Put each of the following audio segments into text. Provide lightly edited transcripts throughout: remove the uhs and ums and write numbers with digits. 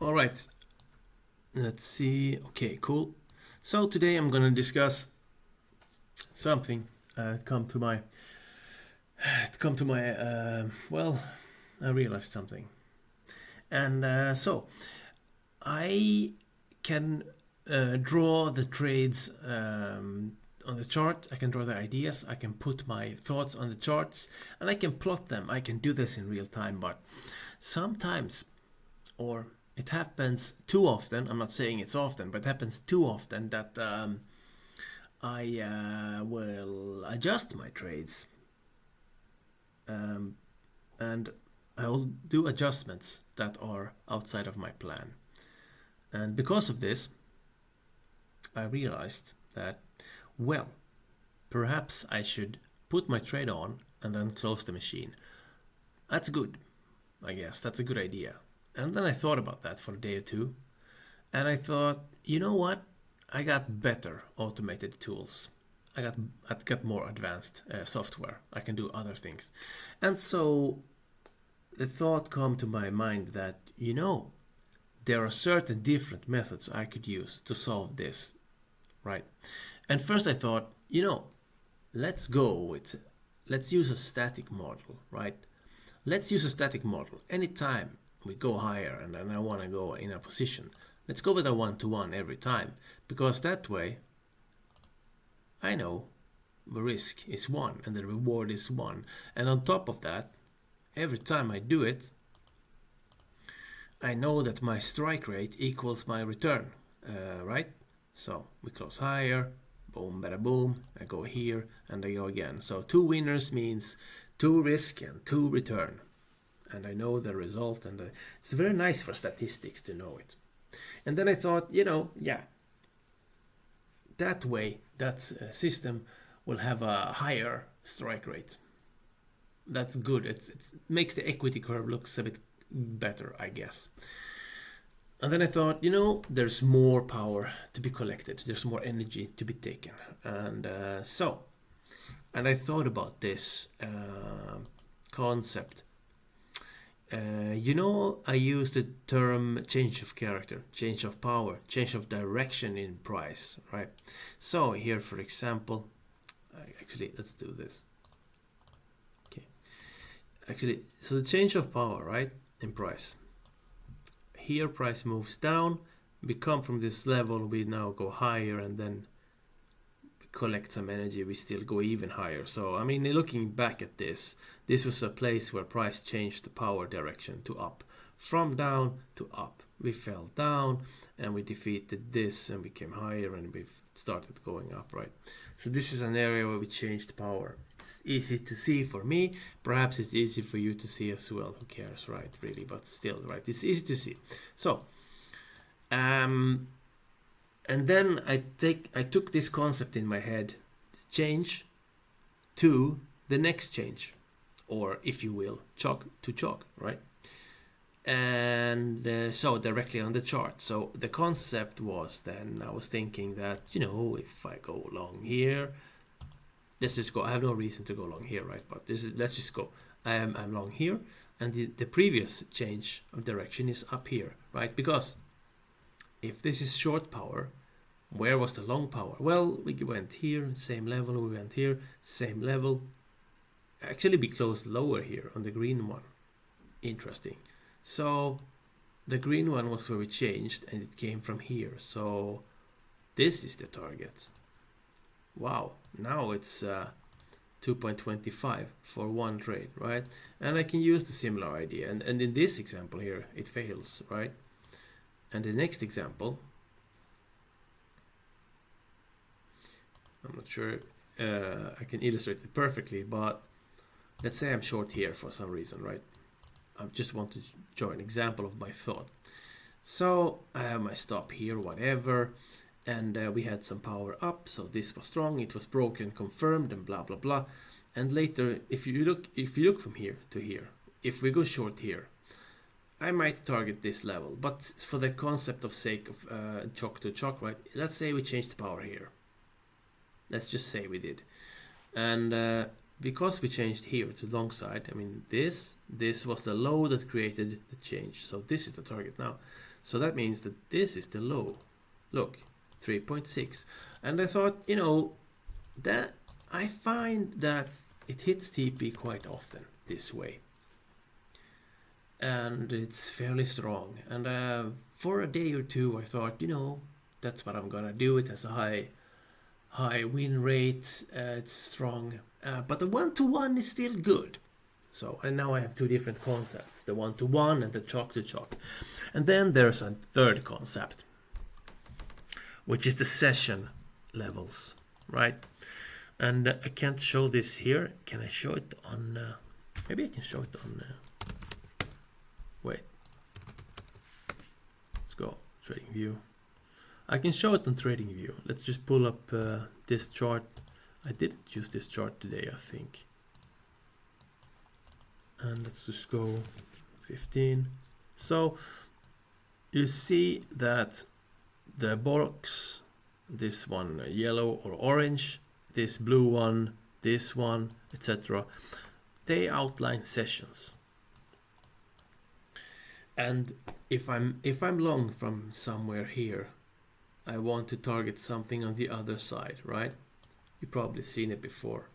All right, let's see. Okay, cool. So today I'm gonna discuss something. Come to my, come to my. Well, I realized something, and so I can draw the trades on the chart. I can draw the ideas. I can put my thoughts on the charts, and I can plot them. I can do this in real time, but sometimes, or it happens too often. I'm not saying it's often, but it happens too often that I will adjust my trades, um, and I will do adjustments that are outside of my plan. And because of this, I realized that, well, perhaps I should put my trade on and then close the machine. That's good, I guess. That's a good idea. And then I thought about that for a day or two, and I thought, you know what? I got better automated tools. I got more advanced software. I can do other things, and so the thought come to my mind that there are certain different methods I could use to solve this, right? And first I thought, let's go with let's use a static model, right? Let's use a static model. Anytime we go higher and then I want to go in a position, let's go with a one-to-one every time, because that way I know the risk is one and the reward is one. And on top of that, every time I do it, I know that my strike rate equals my return, right? So we close higher, boom, bada boom, I go here and I go again. So two winners means two risk and two return. And I know the result, and it's very nice for statistics to know it. And then I thought, yeah, that way, that system will have a higher strike rate. That's good. It makes the equity curve looks a bit better, I guess. And then I thought, there's more power to be collected. There's more energy to be taken. And and I thought about this concept. I use the term change of character, change of power, change of direction in price, right? So here, for example, actually, let's do this. Okay. Actually, so the change of power, right, in price. Here, price moves down. We come from this level, we now go higher, and then collect some energy, we still go even higher. So I mean, looking back at this was a place where price changed the power direction to up, from down to up. We fell down and we defeated this and we came higher and we started going up, right? So this is an area where we changed power. It's easy to see for me, perhaps it's easy for you to see as well, who cares, right? Really, but still, right, it's easy to see. So and then I took this concept in my head, change to the next change, or if you will, chalk to chalk, right? And so directly on the chart. So the concept was, then I was thinking that, if I go long here, let's just go. I have no reason to go long here, right? But let's just go. I'm long here, and the previous change of direction is up here, right? Because if this is short power, where was the long power? Well, we went here, same level, we went here, same level. Actually, we closed lower here on the green one. Interesting. So the green one was where we changed, and it came from here. So this is the target. Wow, now it's 2.25 for one trade, right? And I can use the similar idea. And in this example here, it fails, right? And the next example, I'm not sure I can illustrate it perfectly, but let's say I'm short here for some reason, right? I just want to show an example of my thought. So I have my stop here, whatever, and we had some power up, so this was strong, it was broken, confirmed, and blah blah blah. And later, if you look from here to here, if we go short here, I might target this level, but for the concept of sake of chalk to chalk, right? Let's say we changed the power here. Let's just say we did, and because we changed here to long side, I mean this was the low that created the change. So this is the target now. So that means that this is the low. Look, 3.6. And I thought, you know, that I find that it hits TP quite often this way. And it's fairly strong. And for a day or two, I thought, you know, that's what I'm gonna do. It has a high win rate. It's strong, but the 1-to-1 is still good. So, and now I have two different concepts: the 1-to-1 and the chalk-to-chalk. And then there's a third concept, which is the session levels, right? And I can't show this here. Can I show it on? Maybe I can show it on. Wait. Let's go trading view. I can show it on trading view. Let's just pull up this chart. I didn't use this chart today, I think. And let's just go 15. So you see that the box, this one yellow or orange, this blue one, this one, etc., they outline sessions. And if I'm long from somewhere here, I want to target something on the other side, right? You've probably seen it before.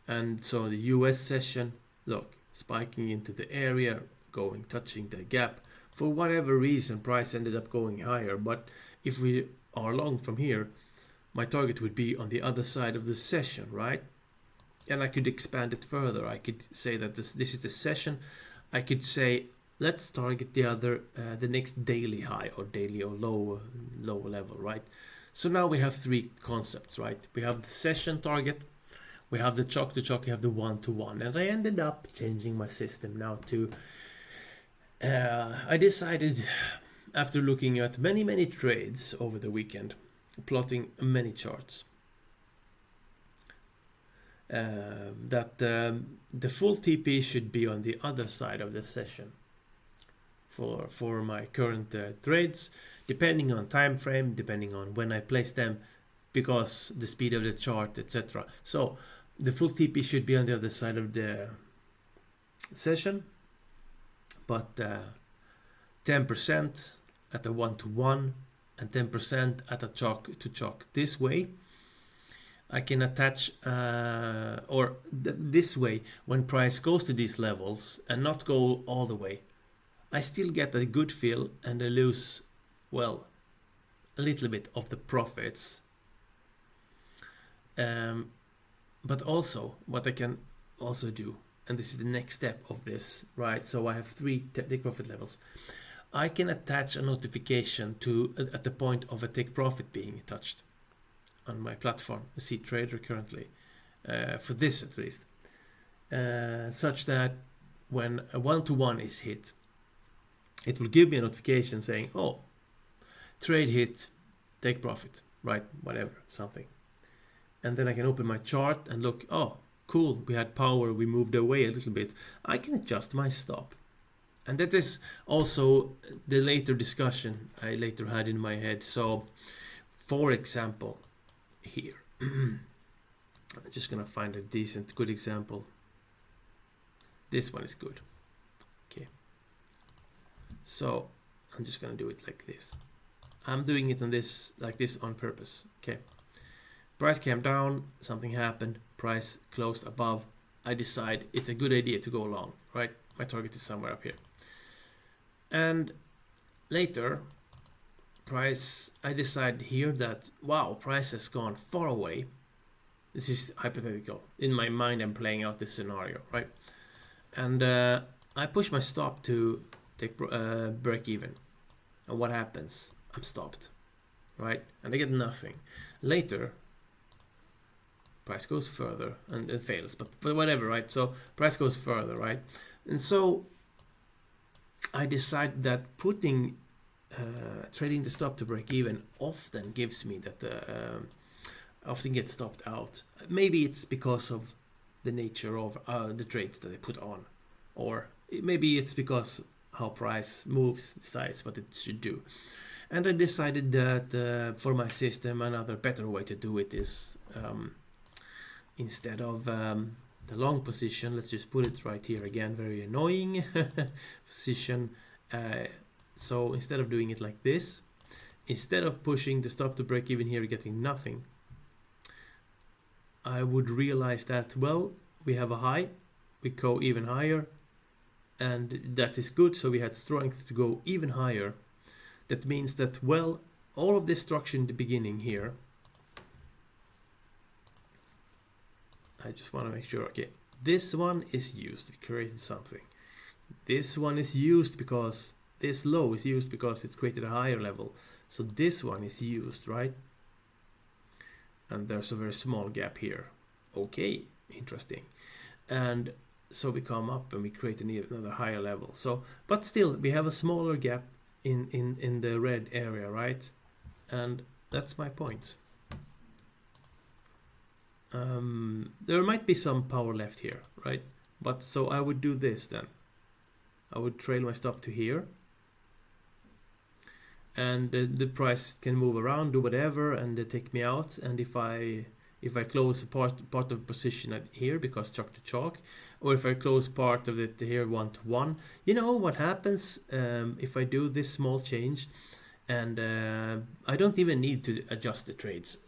And so the US session, look, spiking into the area, touching the gap. For whatever reason, price ended up going higher. But if we are long from here, my target would be on the other side of the session, right? And I could expand it further. I could say that this is the session. I could say, let's target the next daily high or daily or low level, right? So now we have three concepts, right? We have the session target, we have the chalk-to-chalk, we have the 1-to-1. And I ended up changing my system now to, I decided after looking at many trades over the weekend, plotting many charts, that the full TP should be on the other side of the session for my current trades, depending on time frame, depending on when I place them, because the speed of the chart, etc. So the full TP should be on the other side of the session, but 10% at a 1-to-1 and 10% at a chalk-to-chalk. This way I can attach, this way, when price goes to these levels and not go all the way, I still get a good feel and I lose, well, a little bit of the profits. But also, what I can also do, and this is the next step of this, right? So I have three take profit levels. I can attach a notification to at the point of a take profit being touched on my platform, C Trader currently, for this at least, such that when a 1-to-1 is hit, it will give me a notification saying, oh, trade hit, take profit, right? Whatever, something. And then I can open my chart and look, oh, cool, we had power, we moved away a little bit. I can adjust my stop. And that is also the later discussion I later had in my head. So, for example, here, I'm just gonna find a good example. This one is good. Okay. So I'm just gonna do it like this. I'm doing it on this like this on purpose. Okay. Price came down, something happened, price closed above. I decide it's a good idea to go long, right? My target is somewhere up here. And later, I decide here that, wow, price has gone far away. This is hypothetical. In my mind, I'm playing out this scenario, right? And I push my stop to take break even. And what happens? I'm stopped, right? And I get nothing. Later, price goes further and it fails, but whatever, right? So price goes further, right? And so I decide that putting trading the stop to break even often gives me that often get stopped out. Maybe it's because of the nature of the trades that I put on, or maybe it's because how price moves, decides what it should do. And I decided that for my system, another better way to do it is instead of the long position. Let's just put it right here again, very annoying position. So instead of doing it like this, instead of pushing the stop to break even here, getting nothing, I would realize that, well, we have a high, we go even higher, and that is good. So we had strength to go even higher. That means that, well, all of this structure in the beginning here, I just want to make sure, okay, this one is used, we created something. This one is used because this low is used because it created a higher level. So this one is used, right? And there's a very small gap here. Okay, interesting. And so we come up and we create another higher level. So, but still, we have a smaller gap in the red area, right? And that's my point. There might be some power left here, right? But so I would do this then. I would trail my stop to here. And the price can move around, do whatever, and take me out. And if I close part of the position at here because chalk to chalk, or if I close part of it here 1 to 1, you know what happens if I do this small change, and I don't even need to adjust the trades.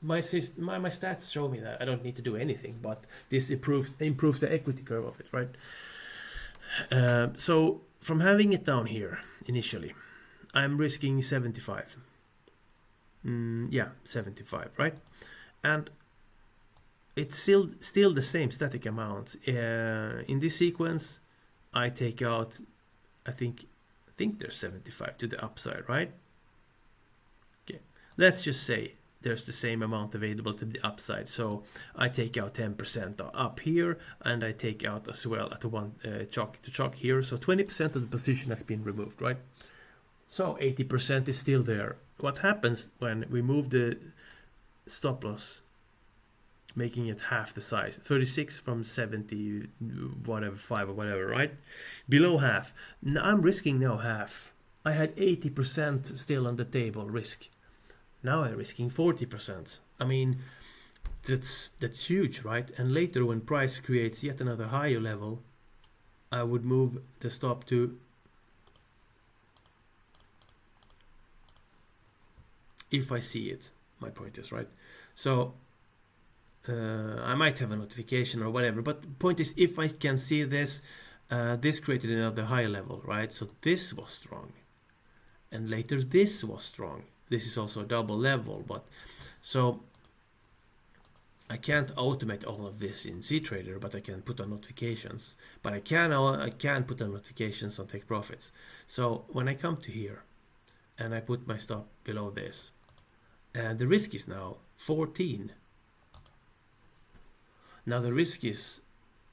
My stats show me that I don't need to do anything, but this improves the equity curve of it, right? So from having it down here initially, I'm risking 75. Yeah, 75, right? And it's still the same static amount. In this sequence, I take out, I think there's 75 to the upside, right? Okay, let's just say there's the same amount available to the upside. So I take out 10% up here, and I take out as well at the one chalk to chalk here. So 20% of the position has been removed, right? So 80% is still there. What happens when we move the stop loss, making it half the size, 36 from 70, whatever, 5 or whatever, right? Below half. Now I'm risking now half. I had 80% still on the table risk. Now I'm risking 40%. I mean, that's huge, right? And later when price creates yet another higher level, I would move the stop to, if I see it, my point is, right? So I might have a notification or whatever, but the point is, if I can see this, this created another higher level, right? So this was strong, and later this was strong. This is also a double level, but so I can't automate all of this in CTrader, but I can put on notifications. But I can put on notifications on take profits. So when I come to here and I put my stop below this, and the risk is now 14. Now the risk is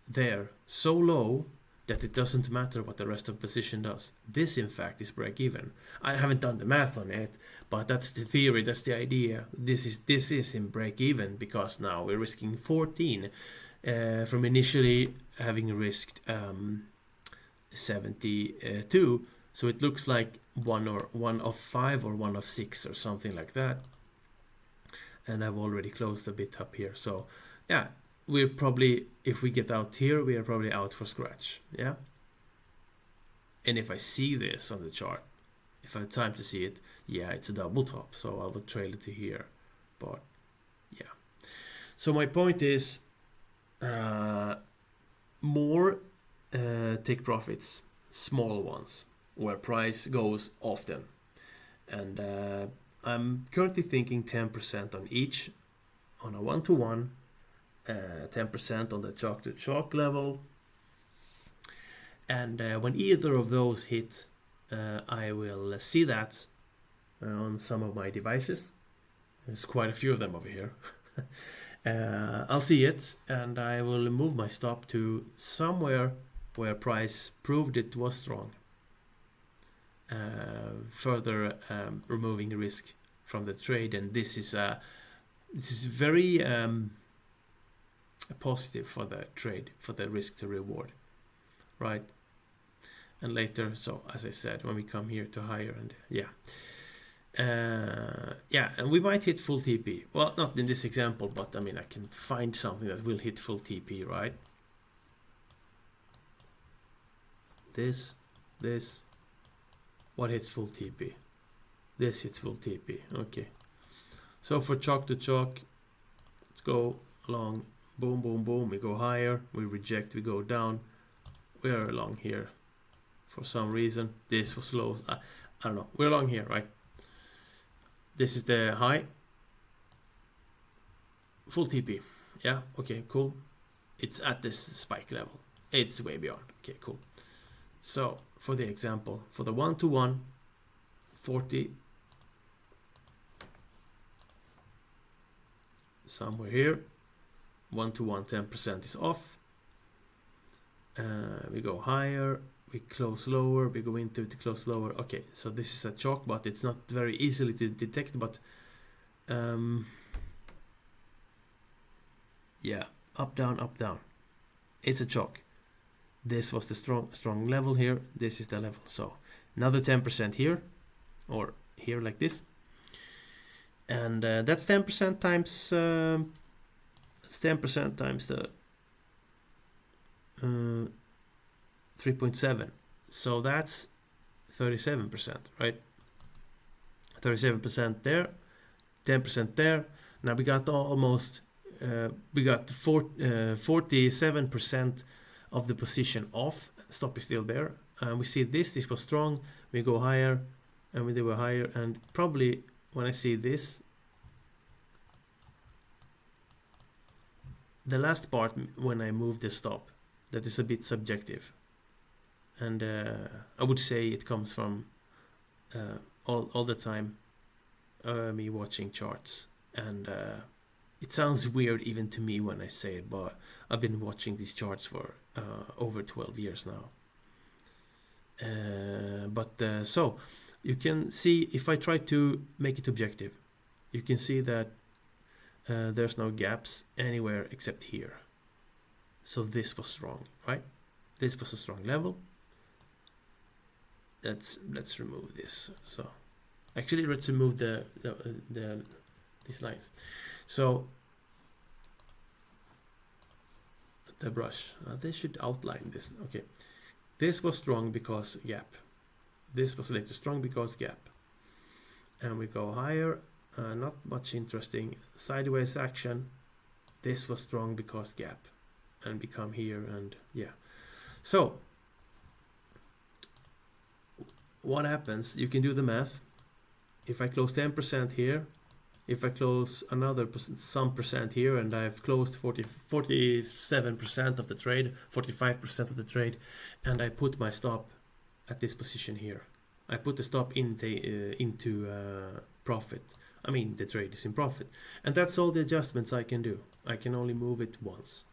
there so low that it doesn't matter what the rest of the position does. This in fact is break even. I haven't done the math on it, but that's the theory, that's the idea. This is in break even because now we're risking 14 from initially having risked 72. So it looks like one of 5 or 1 of 6 or something like that. And I've already closed a bit up here. So yeah, we're probably, if we get out here, we are probably out for scratch. Yeah. And if I see this on the chart, if I have time to see it, yeah, it's a double top. So I will trail it to here. But yeah. So my point is more take profits, small ones, where price goes often. And I'm currently thinking 10% on each, on a 1-to-1, 10% on the chalk to chalk level. And when either of those hit, I will see that on some of my devices. There's quite a few of them over here. I'll see it, and I will move my stop to somewhere where price proved it was strong. Further removing risk from the trade, and this is very positive for the trade, for the risk to reward, right? And later, so as I said, when we come here to higher, and yeah, Yeah, and we might hit full TP. Well, not in this example, but I mean, I can find something that will hit full TP, right? This, what hits full TP? This hits full TP, okay. So for chalk to chalk, let's go along, boom, boom, boom, we go higher, we reject, we go down, we're along here for some reason. This was low, I don't know, we're along here, right? This is the high, full TP, yeah, okay, cool. It's at this spike level, it's way beyond, okay, cool. So for the example, for the 1-to-1, 40, somewhere here, 1-to-1, 10% is off. We go higher, we close lower, we go into it, close lower. Okay, so this is a chalk, but it's not very easily to detect, but yeah, up, down, up, down. It's a chalk. This was the strong level here. This is the level. So another 10% here, or here like this. And that's 10% times it's 10% times the 3.7. So that's 37%, right? 37% there, 10% there. Now we got almost we got 47% of the position off. Stop is still there. We see this was strong. We go higher, and they were higher, and probably when I see this, the last part when I move the stop, that is a bit subjective, and I would say it comes from all the time me watching charts, and it sounds weird even to me when I say it, but I've been watching these charts for over 12 years now. So you can see, if I try to make it objective, you can see that there's no gaps anywhere except here. So this was strong, right? This was a strong level. Let's remove this. So actually, let's remove these lines. So the brush, they should outline this. Okay, this was strong because gap. This was later strong because gap. And we go higher. Not much interesting. Sideways action. This was strong because gap. And we come here, and yeah. So what happens? You can do the math. If I close 10% here, if I close another some percent here, and I've closed 47% of the trade, 45% of the trade, and I put my stop at this position here. I put the stop into profit. I mean, the trade is in profit. And that's all the adjustments I can do. I can only move it once.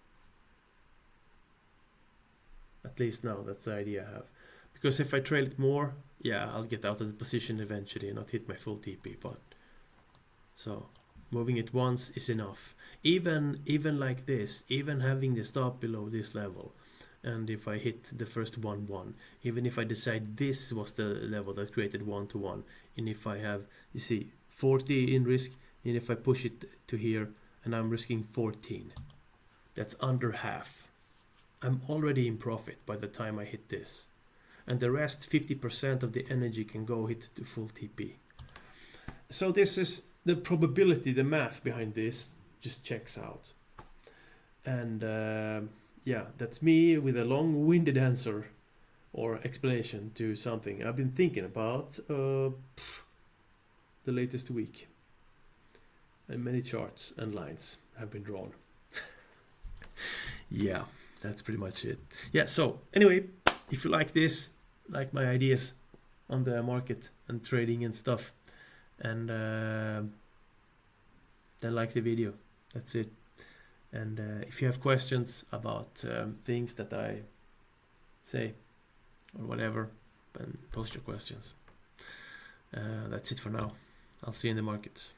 At least now, that's the idea I have. Because if I trail it more, yeah, I'll get out of the position eventually and not hit my full TP. But so moving it once is enough. Even like this, even having the stop below this level, and if I hit the first 1-1, even if I decide this was the level that created 1-to-1, and if I have, you see, 40 in risk, and if I push it to here, and I'm risking 14, that's under half. I'm already in profit by the time I hit this. And the rest, 50% of the energy can go hit the full TP. So this is the probability, the math behind this just checks out. And yeah, that's me with a long-winded answer or explanation to something I've been thinking about the latest week. And many charts and lines have been drawn. Yeah, that's pretty much it. Yeah, so anyway, if you like this, like my ideas on the market and trading and stuff, and then like the video. That's it. And if you have questions about things that I say or whatever, then post your questions. That's it for now. I'll see you in the markets.